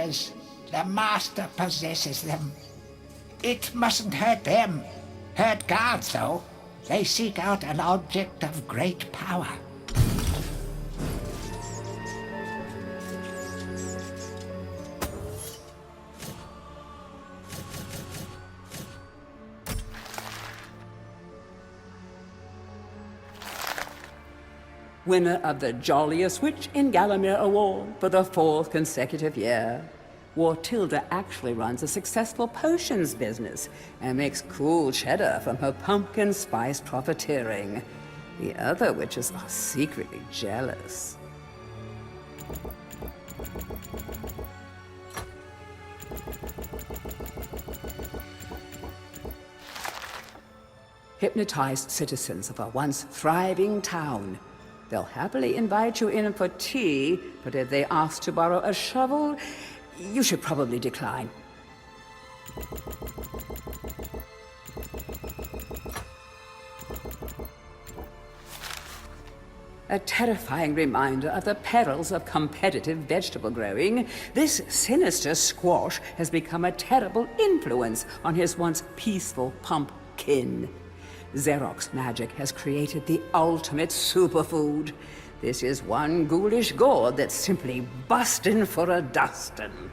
creatures. The Master possesses them. It mustn't hurt them. Hurt guards, though. They seek out an object of great power. Winner of the Jolliest Witch in Gallowmere Award for the 4th consecutive year. Wartilda actually runs a successful potions business and makes cool cheddar from her pumpkin spice profiteering. The other witches are secretly jealous. Hypnotized citizens of a once thriving town. They'll happily invite you in for tea, but if they ask to borrow a shovel, you should probably decline. A terrifying reminder of the perils of competitive vegetable growing, this sinister squash has become a terrible influence on his once peaceful pumpkin. Xerox magic has created the ultimate superfood. This is one ghoulish gourd that's simply bustin' for a dustin'.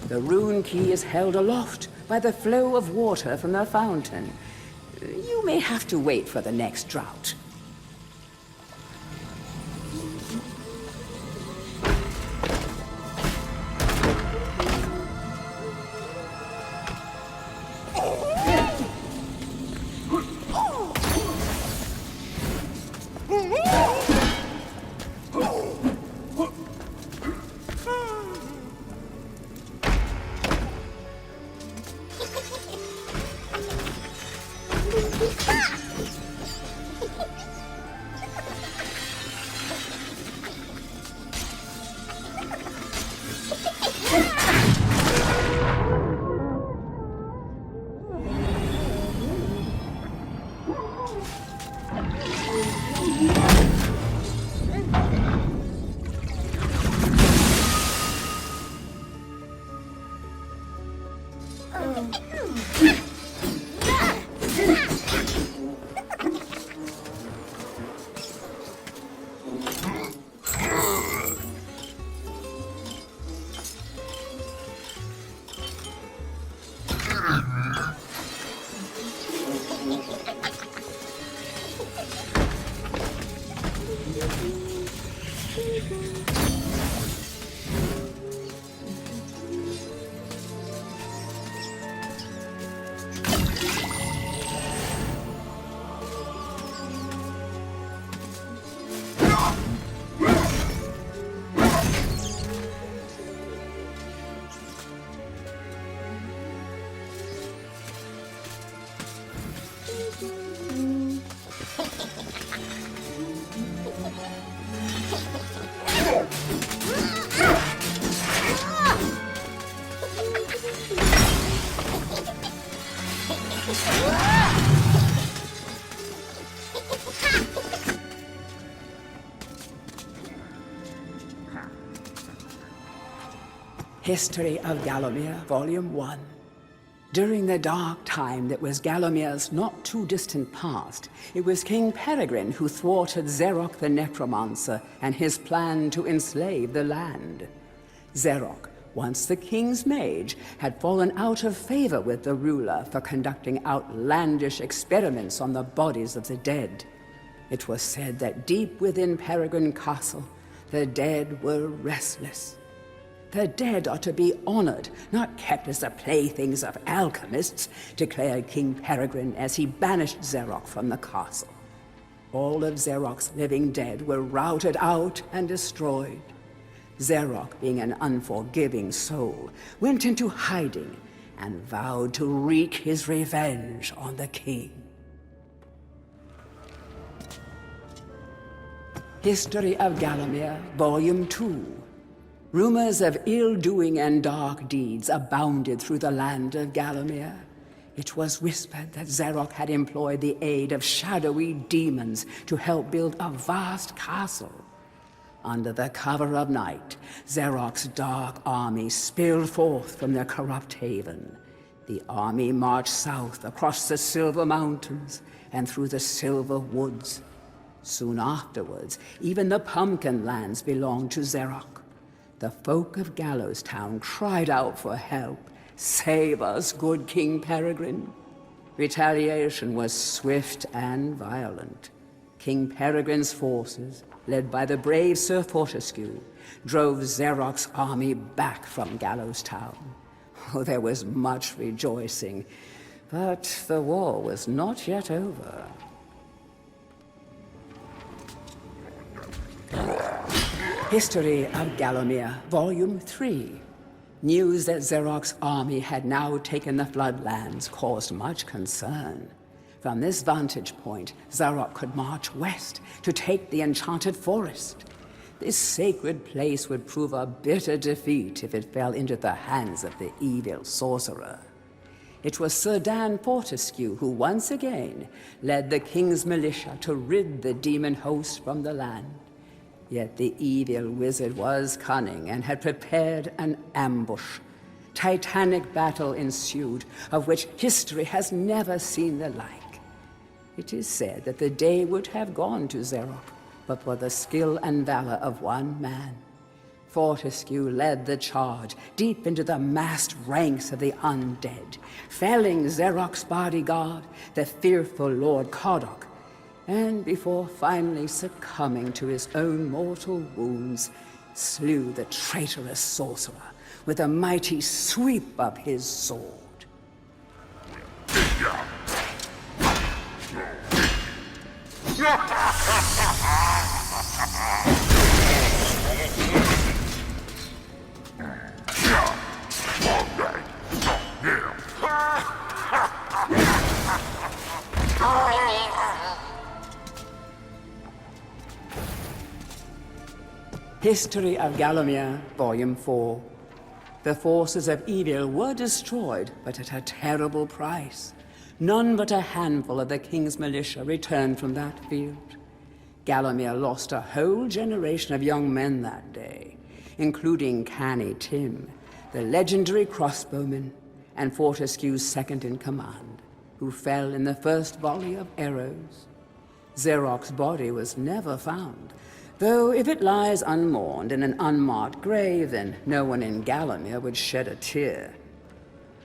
The rune key is held aloft by the flow of water from the fountain. You may have to wait for the next drought. History of Gallowmere, Volume 1. During the dark time that was Gallowmere's not too distant past, it was King Peregrine who thwarted Xeroc the Necromancer and his plan to enslave the land. Xeroc, once the king's mage, had fallen out of favor with the ruler for conducting outlandish experiments on the bodies of the dead. It was said that deep within Peregrine Castle, the dead were restless. The dead are to be honored, not kept as the playthings of alchemists, declared King Peregrine as he banished Xeroc from the castle. All of Xeroc's living dead were routed out and destroyed. Xeroc, being an unforgiving soul, went into hiding and vowed to wreak his revenge on the king. History of Gallowmere, Volume 2. Rumors of ill-doing and dark deeds abounded through the land of Gallowmere. It was whispered that Xeroc had employed the aid of shadowy demons to help build a vast castle. Under the cover of night, Xeroc's dark army spilled forth from their corrupt haven. The army marched south across the Silver Mountains and through the Silver Woods. Soon afterwards, even the Pumpkin Lands belonged to Xeroc. The folk of Gallows Town cried out for help. "Save us, good King Peregrine." Retaliation was swift and violent. King Peregrine's forces, led by the brave Sir Fortescue, drove Xeroc's army back from Gallows Town. Oh, there was much rejoicing, but the war was not yet over. History of Gallowmere, Volume 3. News that Xeroc's army had now taken the Floodlands caused much concern. From this vantage point, Xeroc could march west to take the Enchanted Forest. This sacred place would prove a bitter defeat if it fell into the hands of the evil sorcerer. It was Sir Dan Fortescue who once again led the king's militia to rid the demon host from the land. Yet the evil wizard was cunning and had prepared an ambush. Titanic battle ensued, of which history has never seen the like. It is said that the day would have gone to Xeroc, but for the skill and valor of one man. Fortescue led the charge deep into the massed ranks of the undead, felling Xeroc's bodyguard, the fearful Lord Coddoc, and before finally succumbing to his own mortal wounds, slew the traitorous sorcerer with a mighty sweep of his sword. History of Gallowmere, Volume 4. The forces of evil were destroyed, but at a terrible price. None but a handful of the king's militia returned from that field. Gallowmere lost a whole generation of young men that day, including Canny Tim, the legendary crossbowman, and Fortescue's second-in-command, who fell in the first volley of arrows. Xeroc's body was never found, though if it lies unmourned in an unmarked grave, then no one in Gallowmere would shed a tear.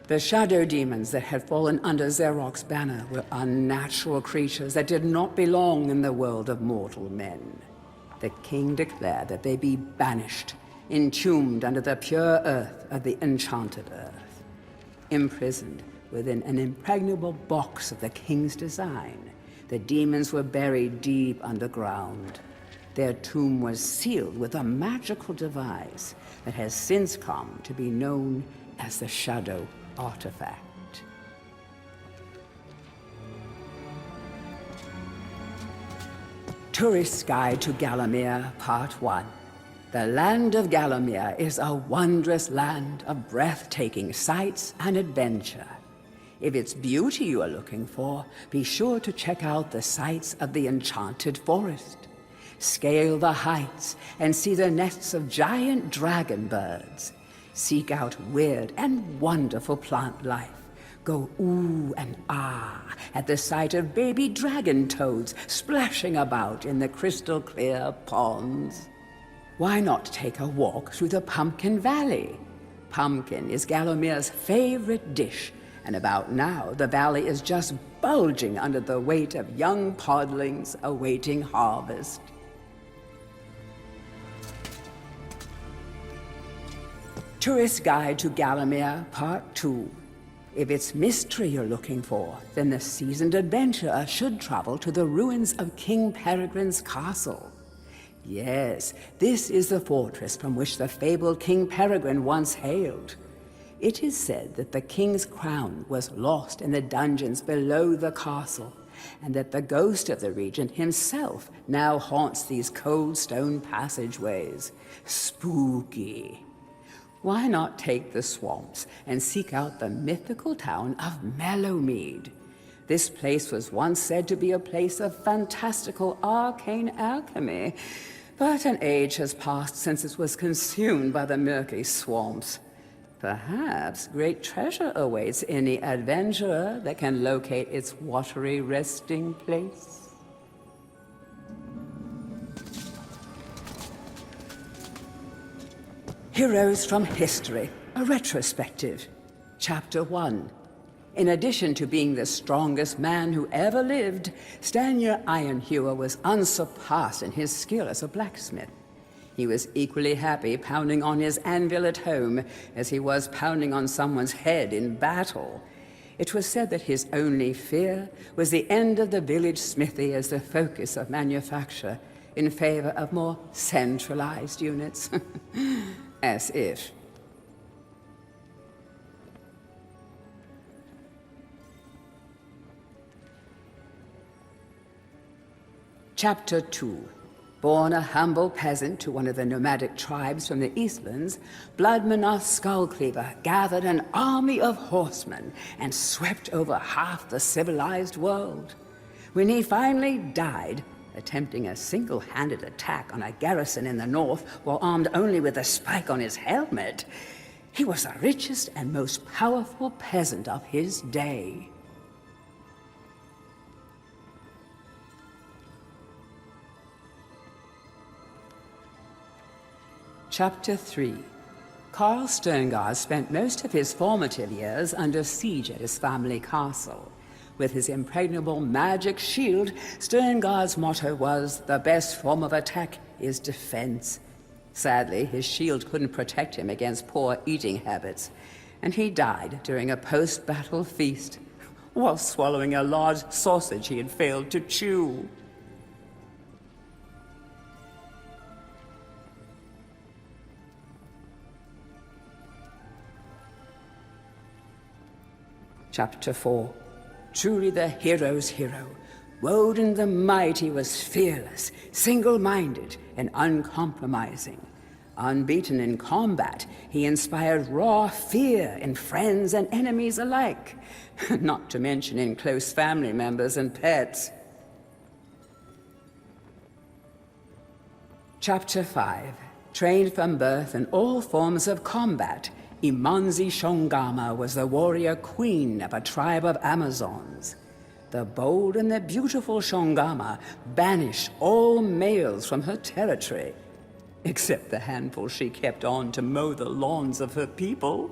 The shadow demons that had fallen under Xeroc's banner were unnatural creatures that did not belong in the world of mortal men. the king declared that they be banished, entombed under the pure earth of the enchanted earth. Imprisoned within an impregnable box of the king's design, the demons were buried deep underground. Their tomb was sealed with a magical device that has since come to be known as the Shadow Artifact. Tourist's Guide to Gallowmere, Part 1. The land of Gallowmere is a wondrous land of breathtaking sights and adventure. If it's beauty you are looking for, be sure to check out the sights of the Enchanted Forest. Scale the heights and see the nests of giant dragon birds. Seek out weird and wonderful plant life. Go ooh and ah at the sight of baby dragon toads splashing about in the crystal clear ponds. Why not take a walk through the Pumpkin Valley? Pumpkin is Gallowmere's favorite dish, and about now the valley is just bulging under the weight of young podlings awaiting harvest. Tourist's Guide to Gallowmere, Part 2. If it's mystery you're looking for, then the seasoned adventurer should travel to the ruins of King Peregrine's castle. Yes, this is the fortress from which the fabled King Peregrine once hailed. It is said that the king's crown was lost in the dungeons below the castle, and that the ghost of the regent himself now haunts these cold stone passageways. Spooky. Why not take the swamps and seek out the mythical town of Mellowmead? This place was once said to be a place of fantastical arcane alchemy, but an age has passed since it was consumed by the murky swamps. Perhaps great treasure awaits any adventurer that can locate its watery resting place. Heroes from History, a retrospective. Chapter 1. In addition to being the strongest man who ever lived, Stanyer Ironhewer was unsurpassed in his skill as a blacksmith. He was equally happy pounding on his anvil at home as he was pounding on someone's head in battle. It was said that his only fear was the end of the village smithy as the focus of manufacture, in favor of more centralized units. As if. Chapter 2. Born a humble peasant to one of the nomadic tribes from the Eastlands, Bloodmanoth Skullcleaver gathered an army of horsemen and swept over half the civilized world. When he finally died, attempting a single-handed attack on a garrison in the north while armed only with a spike on his helmet, he was the richest and most powerful peasant of his day. Chapter 3. Carl Sterngard spent most of his formative years under siege at his family castle. With his impregnable magic shield, Sterngard's motto was, "The best form of attack is defense." Sadly, his shield couldn't protect him against poor eating habits, and he died during a post-battle feast, while swallowing a large sausage he had failed to chew. Chapter 4. Truly the hero's hero, Woden the Mighty was fearless, single-minded, and uncompromising. Unbeaten in combat, he inspired raw fear in friends and enemies alike, not to mention in close family members and pets. Chapter 5. Trained from birth in all forms of combat, Imanzi Shongama was the warrior queen of a tribe of Amazons. The bold and the beautiful Shongama banished all males from her territory, except the handful she kept on to mow the lawns of her people.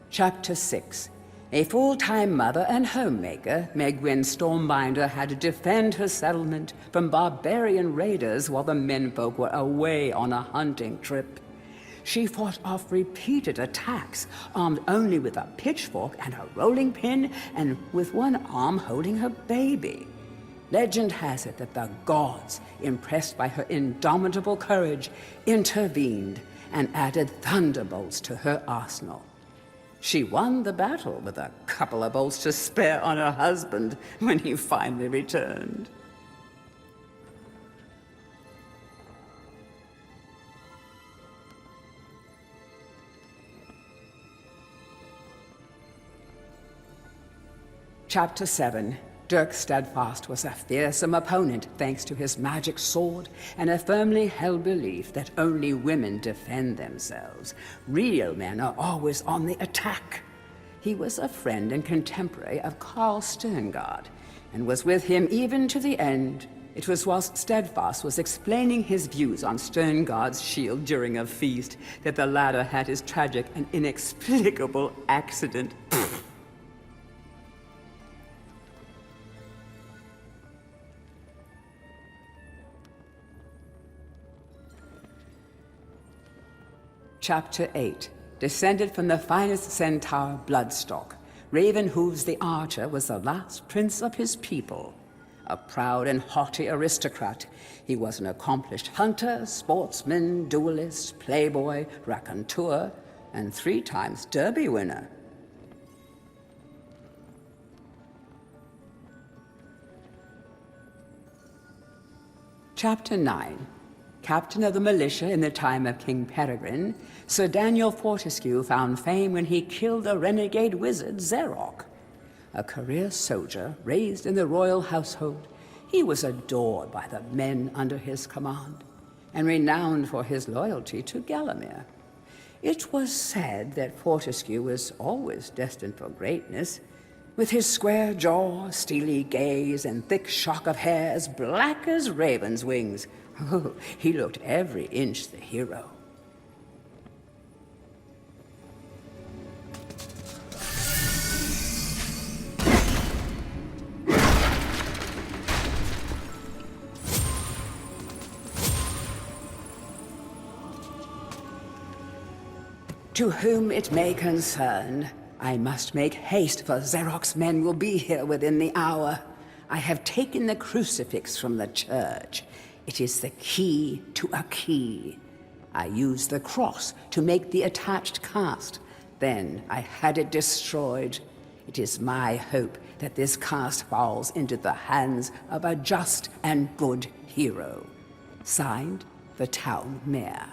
Chapter 6. A full-time mother and homemaker, Megwin Stormbinder had to defend her settlement from barbarian raiders while the menfolk were away on a hunting trip. She fought off repeated attacks, armed only with a pitchfork and a rolling pin, and with one arm holding her baby. Legend has it that the gods, impressed by her indomitable courage, intervened and added thunderbolts to her arsenal. She won the battle with a couple of bolts to spare on her husband when he finally returned. Chapter 7. Dirk Steadfast was a fearsome opponent thanks to his magic sword and a firmly held belief that only women defend themselves. Real men are always on the attack. He was a friend and contemporary of Carl Sterngard, and was with him even to the end. It was whilst Steadfast was explaining his views on Sterngard's shield during a feast that the latter had his tragic and inexplicable accident. Chapter 8. Descended from the finest centaur Bloodstock, Ravenhooves the Archer was the last prince of his people. A proud and haughty aristocrat, he was an accomplished hunter, sportsman, duelist, playboy, raconteur, and 3 times Derby winner. Chapter 9. Captain of the militia in the time of King Peregrine, Sir Daniel Fortescue found fame when he killed the renegade wizard Zerok. A career soldier raised in the royal household, he was adored by the men under his command, and renowned for his loyalty to Gallowmere. It was said that Fortescue was always destined for greatness. With his square jaw, steely gaze, and thick shock of hair as black as raven's wings, oh, he looked every inch the hero. To whom it may concern, I must make haste, for Zerok's men will be here within the hour. I have taken the crucifix from the church. It is the key to a key. I used the cross to make the attached cast. Then I had it destroyed. It is my hope that this cast falls into the hands of a just and good hero. Signed, the town mayor.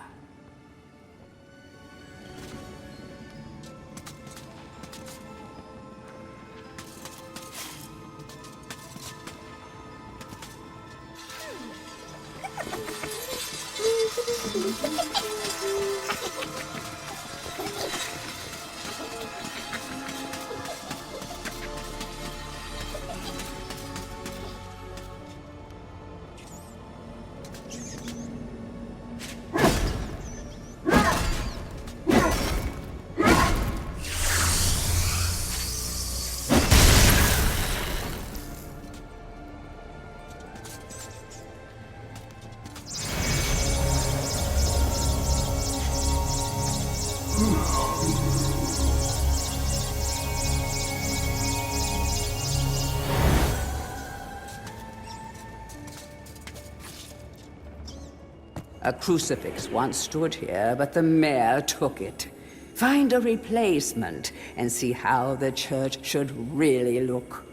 A crucifix once stood here, but the mayor took it. Find a replacement and see how the church should really look.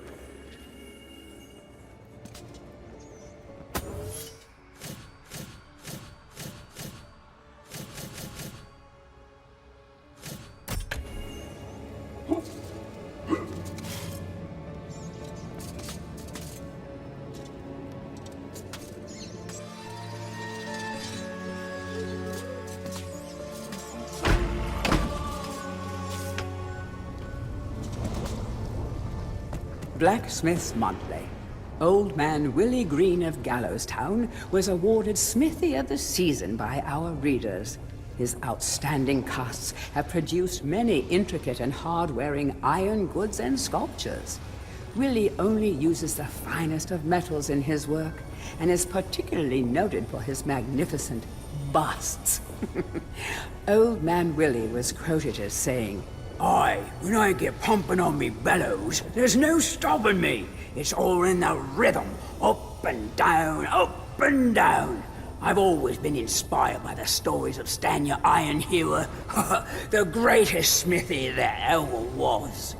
Blacksmith's Monthly. Old man Willie Green of Gallowstown was awarded Smithy of the Season by our readers. His outstanding casts have produced many intricate and hard-wearing iron goods and sculptures. Willie only uses the finest of metals in his work, and is particularly noted for his magnificent busts. Old Man Willie was quoted as saying, "Aye, when I get pumping on me bellows, there's no stopping me. It's all in the rhythm, up and down, up and down. I've always been inspired by the stories of Stan your Iron Hewer, the greatest smithy there ever was."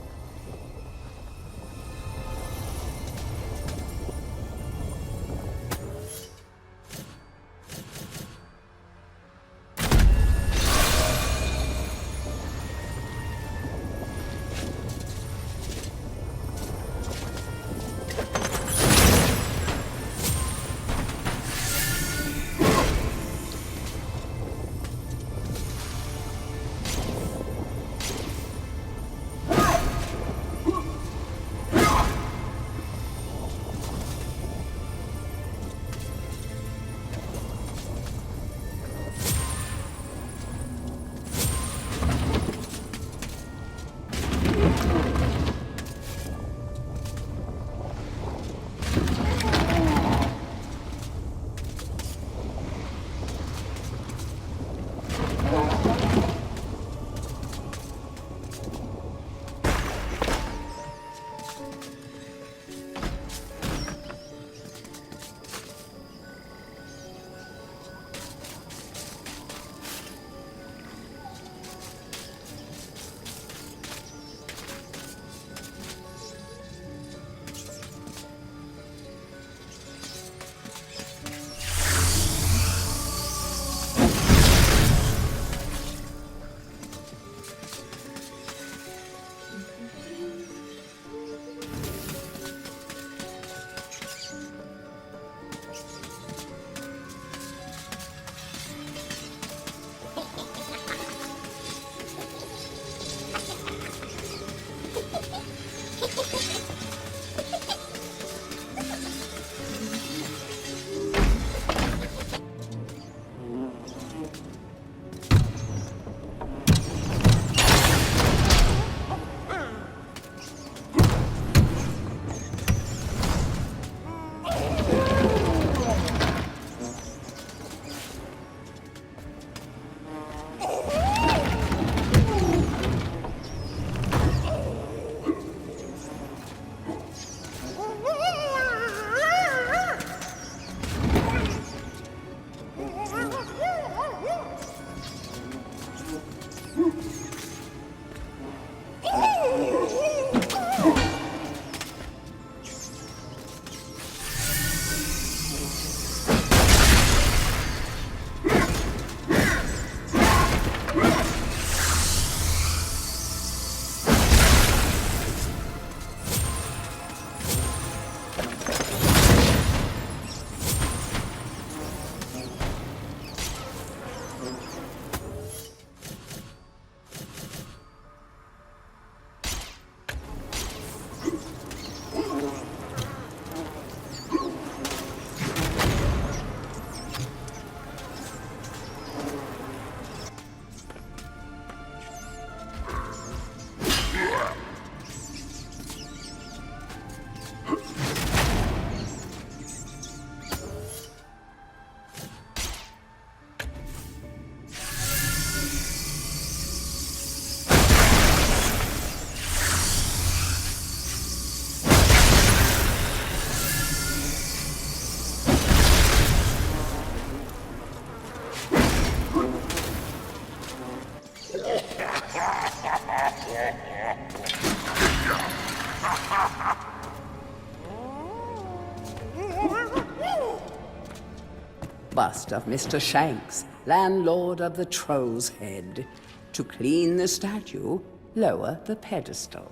Bust of Mr. Shanks, landlord of the Troll's Head. To clean the statue, lower the pedestal.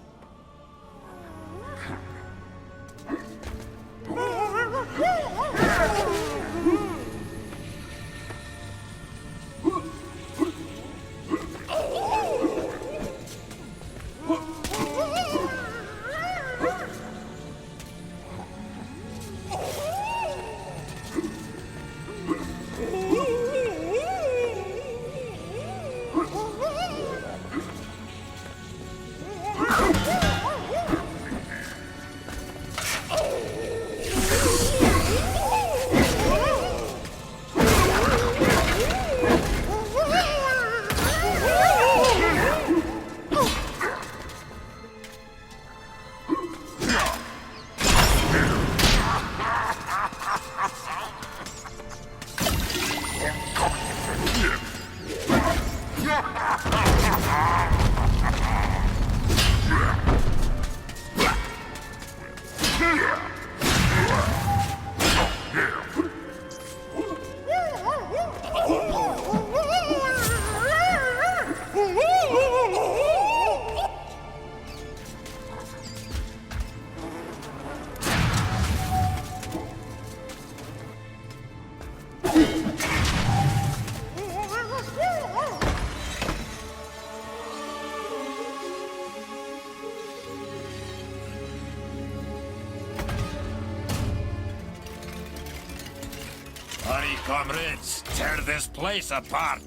Hurry, comrades, tear this place apart.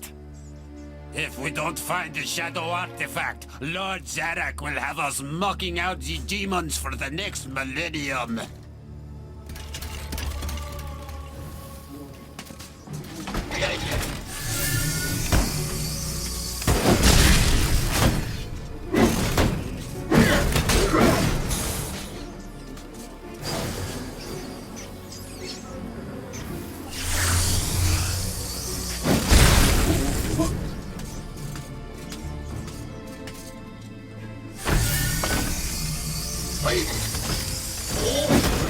If we don't find the shadow artifact, Lord Zarek will have us mocking out the demons for the next millennium. Wait.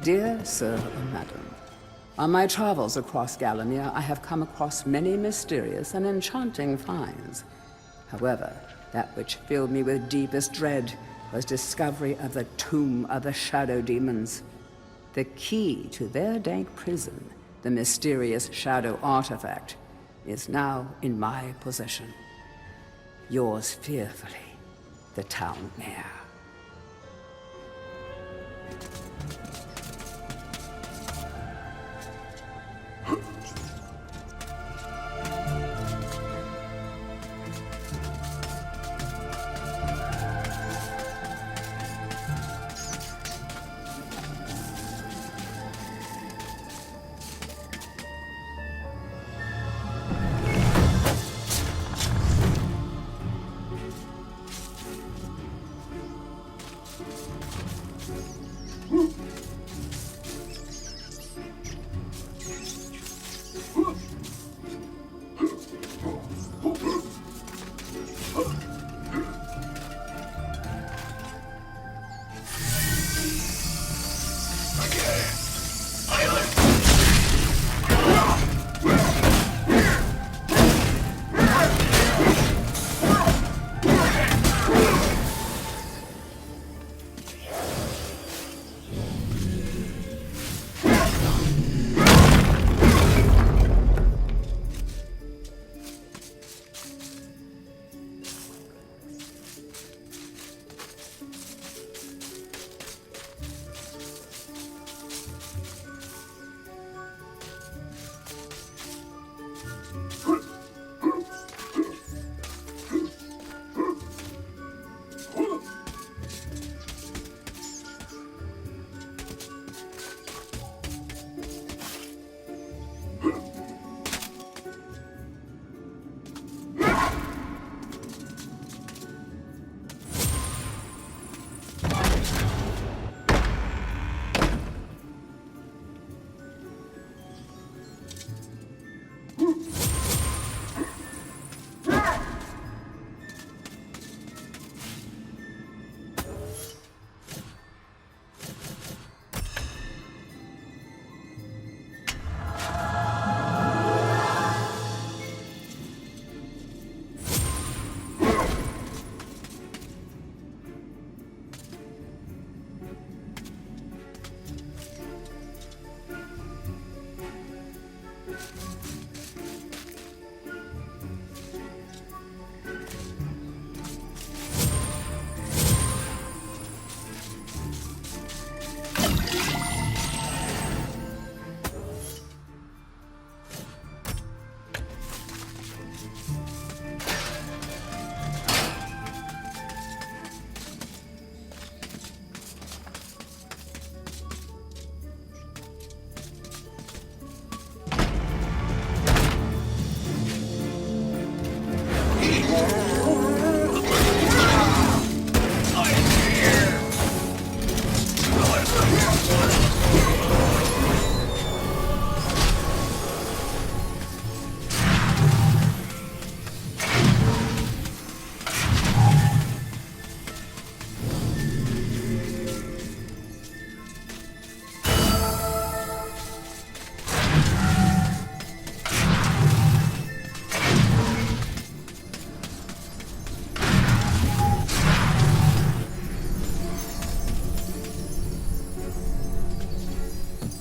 Dear Sir or Madam, on my travels across Gallowmere, I have come across many mysterious and enchanting finds. However, that which filled me with deepest dread was discovery of the tomb of the Shadow Demons. The key to their dank prison, the mysterious Shadow Artifact, is now in my possession. Yours fearfully, the Town Mayor.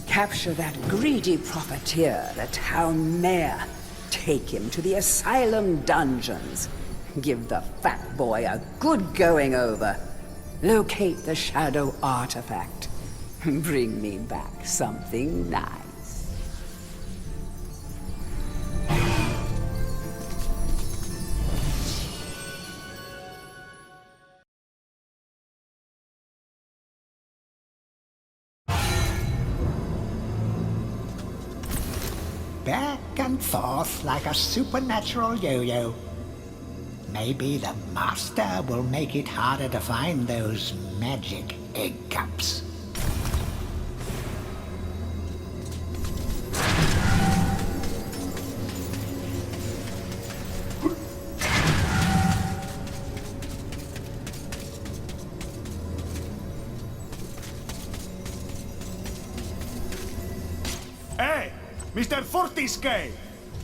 Capture that greedy profiteer, the town mayor. Take him to the asylum dungeons. Give the fat boy a good going over. Locate the shadow artifact. Bring me back something nice. Back and forth like a supernatural yo-yo. Maybe the master will make it harder to find those magic egg cups. Mr. Fortisque!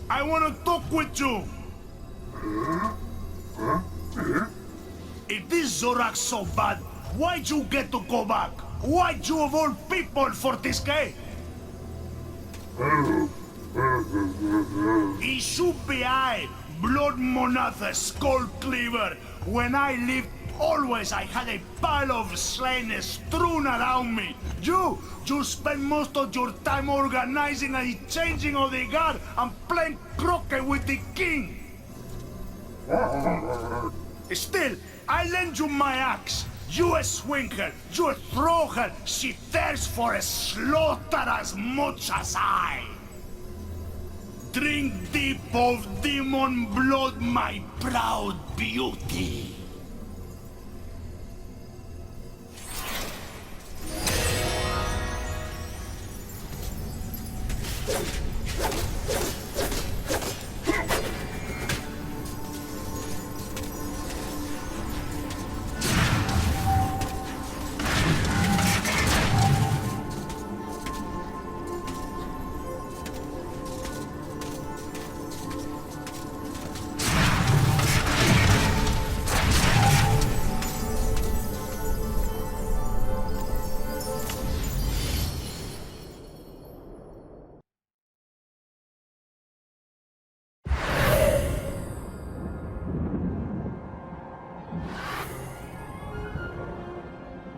I want to talk with you! If this Zorak's so bad, why'd you get to go back? Why'd you of all people, Fortisque? It should be I, Blood Monatha Skull Cleaver. When I lived, always I had a pile of slain strewn around me. You spend most of your time organizing and changing of the guard and playing croquet with the king. Still, I lend you my axe. You swing her, you throw her, she thirsts for a slaughter as much as I. Drink deep of demon blood, my proud beauty.